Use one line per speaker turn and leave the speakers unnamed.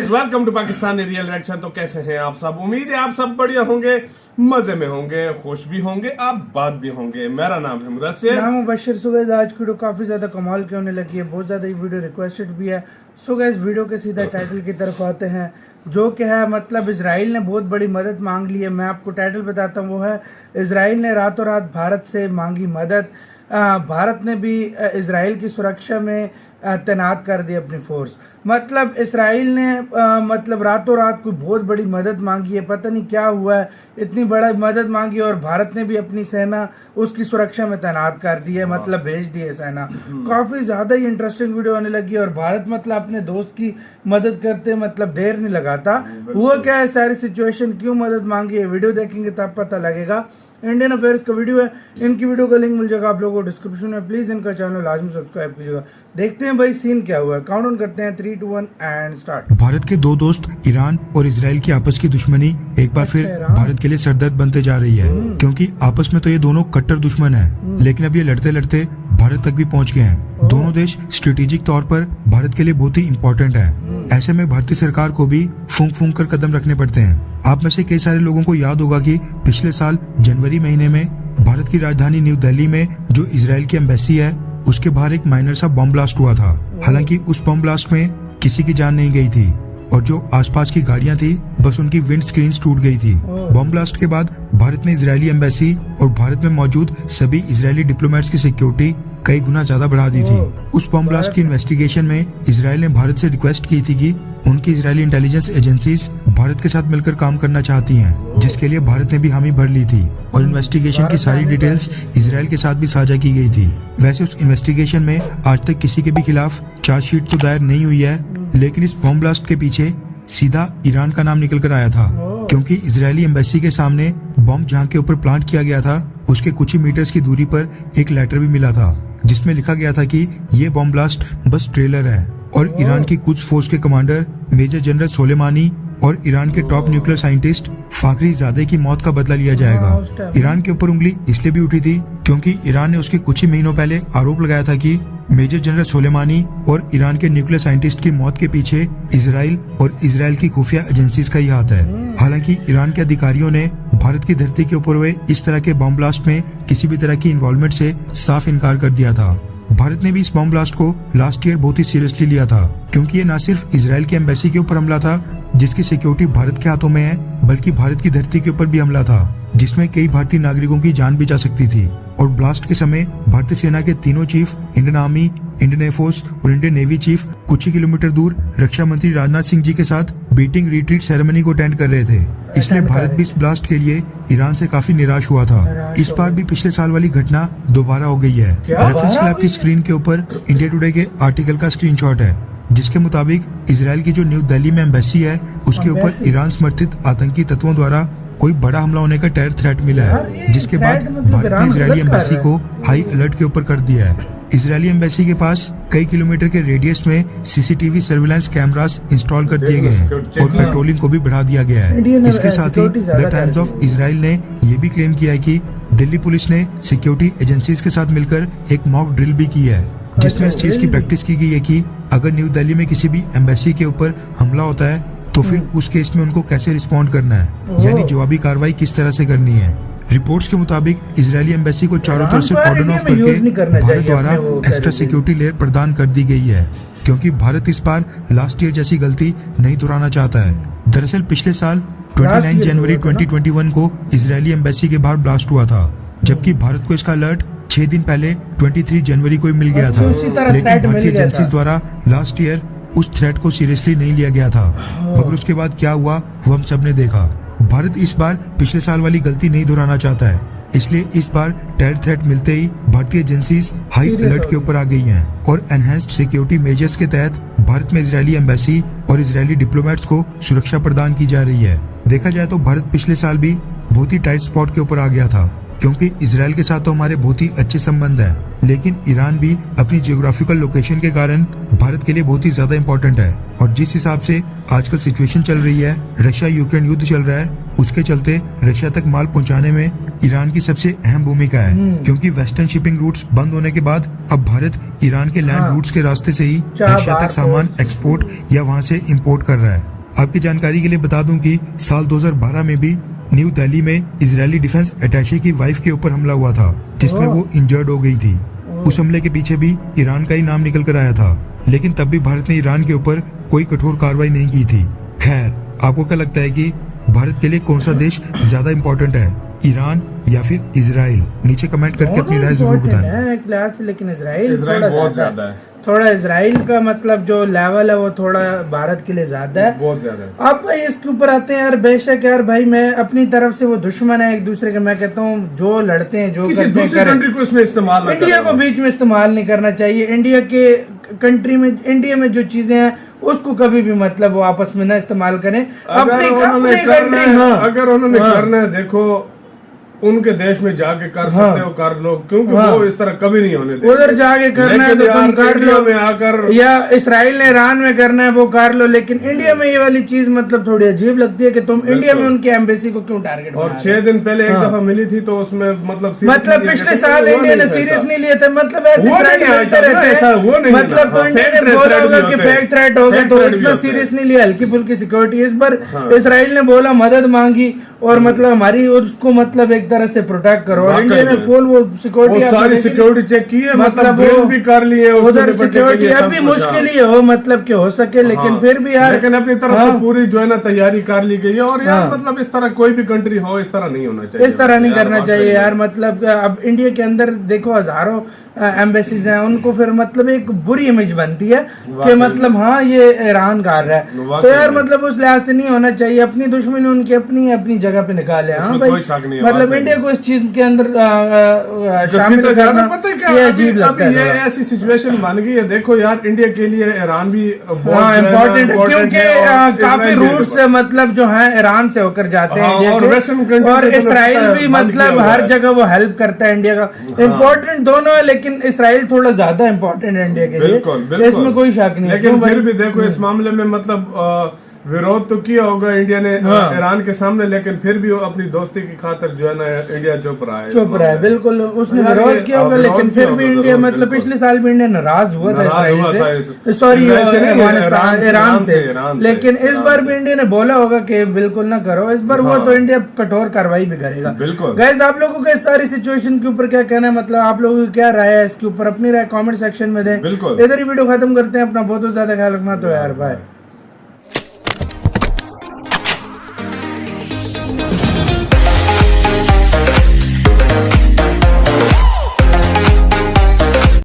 Guys, welcome to Pakistani real reaction. तो कैसे हैं आप सब? उम्मीद है आप सब बढ़िया होंगे, मजे में होंगे, खुश भी होंगे, आप बात भी होंगे। मेरा नाम है मुदस्सिर,
नाम मुबश्शिर। सो गाइस, आज की वीडियो काफी ज्यादा कमाल की होने लगी है, बहुत ज्यादा ये वीडियो रिक्वेस्टेड भी है। सो गाइस, वीडियो के सीधा टाइटल की तरफ आते हैं, जो कि है मतलब इजराइल ने बहुत बड़ी मदद मांग ली है। मैं आपको टाइटल बताता हूँ, वो है इजराइल ने रातों रात भारत से मांगी मदद। भारत ने भी इजराइल की सुरक्षा में तैनात कर दी अपनी फोर्स। मतलब इसराइल ने मतलब रातों रात कोई बहुत बड़ी मदद मांगी है, पता नहीं क्या हुआ है, इतनी बड़ा मदद मांगी और भारत ने भी अपनी सेना उसकी सुरक्षा में तैनात कर दी है, मतलब भेज दी है सेना। काफी ज्यादा ही इंटरेस्टिंग वीडियो होने लगी और भारत मतलब अपने दोस्त की मदद करते मतलब देर नहीं लगाता। हुआ क्या है, सारी सिचुएशन, क्यों मदद मांगी है, वीडियो देखेंगे तब पता लगेगा। इंडियन अफेयर्स का वीडियो है, इनकी वीडियो का लिंक मिल जाएगा आप लोगों को डिस्क्रिप्शन में। प्लीज इनका चैनल लाजमी सब्सक्राइब कीजिएगा। देखते हैं भाई सीन क्या हुआ है, काउंटडाउन करते हैं 3, 2, 1 एंड स्टार्ट।
भारत के दो दोस्त ईरान और इसराइल की आपस की दुश्मनी एक बार फिर भारत के लिए सरदर्द बनते जा रही है, क्योंकि आपस में तो ये दोनों कट्टर दुश्मन हैं, लेकिन अब ये लड़ते लड़ते भारत तक भी पहुंच गए हैं। दोनों देश स्ट्रेटेजिक तौर पर भारत के लिए बहुत ही इम्पोर्टेंट है। ऐसे में भारतीय सरकार को भी फूंक फूंक कर कदम रखने पड़ते हैं। आप में से कई सारे लोगों को याद होगा कि पिछले साल जनवरी महीने में भारत की राजधानी न्यू दिल्ली में जो इजराइल की एम्बेसी है उसके बाहर एक माइनर सा बम ब्लास्ट हुआ था। हालांकि उस बम ब्लास्ट में किसी की जान नहीं गई थी और जो आसपास की गाड़ियां थी बस उनकी विंड स्क्रीन टूट गई थी। बम ब्लास्ट के बाद भारत ने इजरायली एम्बेसी और भारत में मौजूद सभी इजरायली डिप्लोमेट्स की सिक्योरिटी कई गुना ज्यादा बढ़ा दी थी। उस बम ब्लास्ट की इन्वेस्टिगेशन में इजराइल ने भारत से रिक्वेस्ट की थी कि उनकी इजरायली इंटेलिजेंस एजेंसीज भारत के साथ मिलकर काम करना चाहती हैं, जिसके लिए भारत ने भी हामी भर ली थी और इन्वेस्टिगेशन की सारी डिटेल्स इजराइल के साथ भी साझा की गई थी। वैसे उस इन्वेस्टिगेशन में आज तक किसी के भी खिलाफ चार्जशीट तो दायर नहीं हुई है, लेकिन इस बम ब्लास्ट के पीछे सीधा ईरान का नाम निकल कर आया था, क्योंकि इजरायली एम्बेसी के सामने बम जहां के ऊपर प्लांट किया गया था उसके कुछ ही मीटर्स की दूरी पर एक लेटर भी मिला था, जिसमें लिखा गया था कि ये बम ब्लास्ट बस ट्रेलर है और ईरान की कुछ फोर्स के कमांडर मेजर जनरल सोलेमानी और ईरान के टॉप न्यूक्लियर साइंटिस्ट फाखरी ज़ादे की मौत का बदला लिया जाएगा। ईरान के ऊपर उंगली इसलिए भी उठी थी क्योंकि ईरान ने उसके कुछ ही महीनों पहले आरोप लगाया था कि मेजर जनरल सोलेमानी और ईरान के न्यूक्लियर साइंटिस्ट की मौत के पीछे इजराइल और इजराइल की खुफिया एजेंसीज का ही हाथ है। हालांकि ईरान के अधिकारियों ने भारत की धरती के ऊपर हुए इस तरह के बम ब्लास्ट में किसी भी तरह की इन्वॉल्वमेंट से साफ इनकार कर दिया था। भारत ने भी इस बम ब्लास्ट को लास्ट ईयर बहुत ही सीरियसली लिया था, क्योंकि ये न सिर्फ इजराइल की एम्बेसी के ऊपर हमला था जिसकी सिक्योरिटी भारत के हाथों में है, बल्कि भारत की धरती के ऊपर भी हमला था जिसमें कई भारतीय नागरिकों की जान भी जा सकती थी। और ब्लास्ट के समय भारतीय सेना के तीनों chief, Indian army, Indian air force और इंडियन नेवी चीफ कुछ ही किलोमीटर दूर रक्षा मंत्री राजनाथ सिंह जी के साथ बीटिंग रिट्रीट सेरेमनी को अटेंड कर रहे थे। इसलिए भारत भी इस ब्लास्ट के लिए ईरान से काफी निराश हुआ था। इस बार भी पिछले साल वाली घटना दोबारा हो गई है। रेफरेंस के लिए आपकी स्क्रीन के ऊपर इंडिया टुडे के आर्टिकल का स्क्रीनशॉट है, जिसके मुताबिक इजराइल की जो न्यू दिल्ली में एम्बेसी है उसके ऊपर ईरान समर्थित आतंकी तत्वों द्वारा कोई बड़ा हमला होने का टेरर थ्रेट मिला है, जिसके बाद भारत ने इजरायली एम्बेसी को हाई अलर्ट के ऊपर कर दिया है। इजरायली एम्बेसी के पास कई किलोमीटर के रेडियस में सीसीटीवी सर्विलांस कैमरास इंस्टॉल कर दिए गए हैं और पेट्रोलिंग को भी बढ़ा दिया गया है। इसके साथ ही द टाइम्स ऑफ इजराइल ने ये भी क्लेम किया है कि दिल्ली पुलिस ने सिक्योरिटी एजेंसीज के साथ मिलकर एक मॉक ड्रिल भी की है, जिसमें इस चीज की प्रैक्टिस की गई है कि अगर न्यू दिल्ली में किसी भी एम्बेसी के ऊपर हमला होता है तो फिर उस केस में उनको कैसे रिस्पॉन्ड करना है, यानी जवाबी कार्रवाई किस तरह से करनी है। रिपोर्ट्स के मुताबिक इजरायली एम्बेसी को चारों तरफ से कॉर्डन ऑफ करके भारत द्वारा एक्स्ट्रा सिक्योरिटी लेयर प्रदान कर दी गई है, क्योंकि भारत इस बार लास्ट ईयर जैसी गलती नहीं दोहराना चाहता है। दरअसल पिछले साल 29 जनवरी 2021 को इजरायली एम्बेसी के बाहर ब्लास्ट हुआ था, जबकि भारत को इसका अलर्ट 6 दिन पहले 23 जनवरी को ही मिल गया था, लेकिन भारतीय एजेंसीज द्वारा लास्ट ईयर उस थ्रेट को सीरियसली नहीं लिया गया था। मगर उसके बाद क्या हुआ वो हम सब ने देखा। भारत इस बार पिछले साल वाली गलती नहीं दोहराना चाहता है, इसलिए इस बार टेरर थ्रेट मिलते ही भारतीय एजेंसीज हाई अलर्ट के ऊपर आ गई हैं और एनहेंस्ड सिक्योरिटी मेजर्स के तहत भारत में इजरायली एम्बेसी और इजरायली डिप्लोमेट्स को सुरक्षा प्रदान की जा रही है। देखा जाए तो भारत पिछले साल भी बहुत ही टाइट स्पॉट के ऊपर आ गया था, क्योंकि इजराइल के साथ तो हमारे बहुत ही अच्छे संबंध हैं, लेकिन ईरान भी अपनी जियोग्राफिकल लोकेशन के कारण भारत के लिए बहुत ही ज्यादा इम्पोर्टेंट है। और जिस हिसाब से आजकल सिचुएशन चल रही है, रशिया यूक्रेन युद्ध चल रहा है, उसके चलते रशिया तक माल पहुंचाने में ईरान की सबसे अहम भूमिका है, क्योंकि वेस्टर्न शिपिंग रूट्स बंद होने के बाद अब भारत ईरान के लैंड रूट्स के रास्ते से ही रशिया तक सामान एक्सपोर्ट या वहां से इंपोर्ट कर रहा है। आपकी जानकारी के लिए बता दूं कि साल 2012 में भी न्यू दिल्ली में इजरायली डिफेंस अटैचे की वाइफ के ऊपर हमला हुआ था, जिसमें वो इंजर्ड हो गई थी। उस हमले के पीछे भी ईरान का ही नाम निकल कर आया था, लेकिन तब भी भारत ने ईरान के ऊपर कोई कठोर कार्रवाई नहीं की थी। खैर, आपको क्या लगता है कि भारत के लिए कौन सा देश ज्यादा इम्पोर्टेंट है, ईरान या फिर इजराइल? नीचे कमेंट करके अपनी राय जरूर बताएं।
क्लास, लेकिन इजराइल
बहुत ज्यादा है।
थोड़ा इजराइल का मतलब जो लेवल है वो थोड़ा भारत के लिए ज्यादा है,
बहुत ज्यादा है।
अब भाई इसके ऊपर आते हैं यार। बेशक यार भाई, मैं अपनी तरफ से वो दुश्मन है एक दूसरे के, मैं कहता हूँ जो लड़ते हैं जो
किसी
करते
दूसरी
हैं
कंट्री को इसमें इस्तेमाल ना
इंडिया
करें।
को बीच में इस्तेमाल नहीं करना चाहिए। इंडिया के कंट्री में, इंडिया में जो चीजें हैं उसको कभी भी मतलब वो आपस में ना इस्तेमाल करें।
अगर उन्होंने करना है, देखो उनके देश में जाके कर सकते हो, कर लो, क्योंकि वो इस तरह कभी नहीं होने देंगे।
उधर जाके करना है तो तुम कर लो,
में आकर
या इसराइल ने ईरान में करना है वो कर लो, लेकिन इंडिया में ये वाली चीज मतलब थोड़ी अजीब लगती है कि तुम इंडिया में उनकी एम्बेसी को क्यों टारगेट।
और 6 दिन पहले एक दफा मिली थी तो उसमें मतलब
पिछले साल इंडिया ने सीरियस नहीं लिया था, मतलब ऐसे मतलब तो इंडिया ने बोला होगा कि फेक थ्रेट होगा तो इतना सीरियस नहीं लिया, हल्की फुल्की सिक्योरिटी। इस बार इसराइल ने बोला, मदद मांगी और मतलब हमारी उसको मतलब एक तरह से प्रोटेक्ट करो, और इंडिया ने फुल वो सिक्योरिटी
सारी सिक्योरिटी चेक की है, मतलब भी कर लिए
उधर सिक्योरिटी। अभी मुश्किल ही हो मतलब कि हो सके, लेकिन फिर भी यार,
लेकिन अपनी तरफ से पूरी जो है ना तैयारी कर ली गई है। और यार मतलब इस तरह कोई भी कंट्री हो, इस तरह नहीं होना चाहिए,
इस तरह नहीं करना चाहिए यार। मतलब अब इंडिया के अंदर देखो हजारों एम्बेसीज हैं, उनको फिर मतलब एक बुरी इमेज बनती है कि मतलब हाँ ये ईरान कर रहा है, तो यार मतलब उस लिहाज से नहीं होना चाहिए। अपनी दुश्मनी उनकी अपनी अपनी जगह पे निकाले। हाँ भाई, मतलब इंडिया को इस चीज के अंदर शामिल करना ये अजीब लगता है।
ये ऐसी सिचुएशन बन गई है, देखो यार इंडिया के लिए ईरान भी
बहुत इम्पोर्टेंट, क्योंकि काफी रूट से मतलब जो है ईरान से होकर जाते हैं, और इसराइल भी मतलब हर जगह वो हेल्प करता है इंडिया का। इम्पोर्टेंट दोनों है, लेकिन इसराइल थोड़ा ज्यादा इम्पोर्टेंट है इंडिया के लिए, इसमें कोई शक नहीं।
लेकिन फिर भी देखो इस मामले में मतलब विरोध तो किया होगा इंडिया ने ईरान के सामने, लेकिन फिर भी वो अपनी दोस्ती की खातिर जो है ना इंडिया चुप रहा है। बिल्कुल
उसने विरोध किया होगा, लेकिन फिर भी इंडिया मतलब पिछले साल भी इंडिया नाराज हुआ था इसराइल से, सॉरी ईरान से, लेकिन इस बार भी इंडिया ने बोला होगा कि बिल्कुल ना करो। इस बार वो तो इंडिया कठोर कार्रवाई भी करेगा।
बिल्कुल
गाइस, आप लोगों को इस सारी सिचुएशन के ऊपर क्या कहना है, मतलब आप लोगों की क्या राय है इसके ऊपर, अपनी राय कमेंट सेक्शन में दें। इधर ही वीडियो खत्म करते हैं। अपना बहुत ज्यादा ख्याल रखना, तो यार बाय।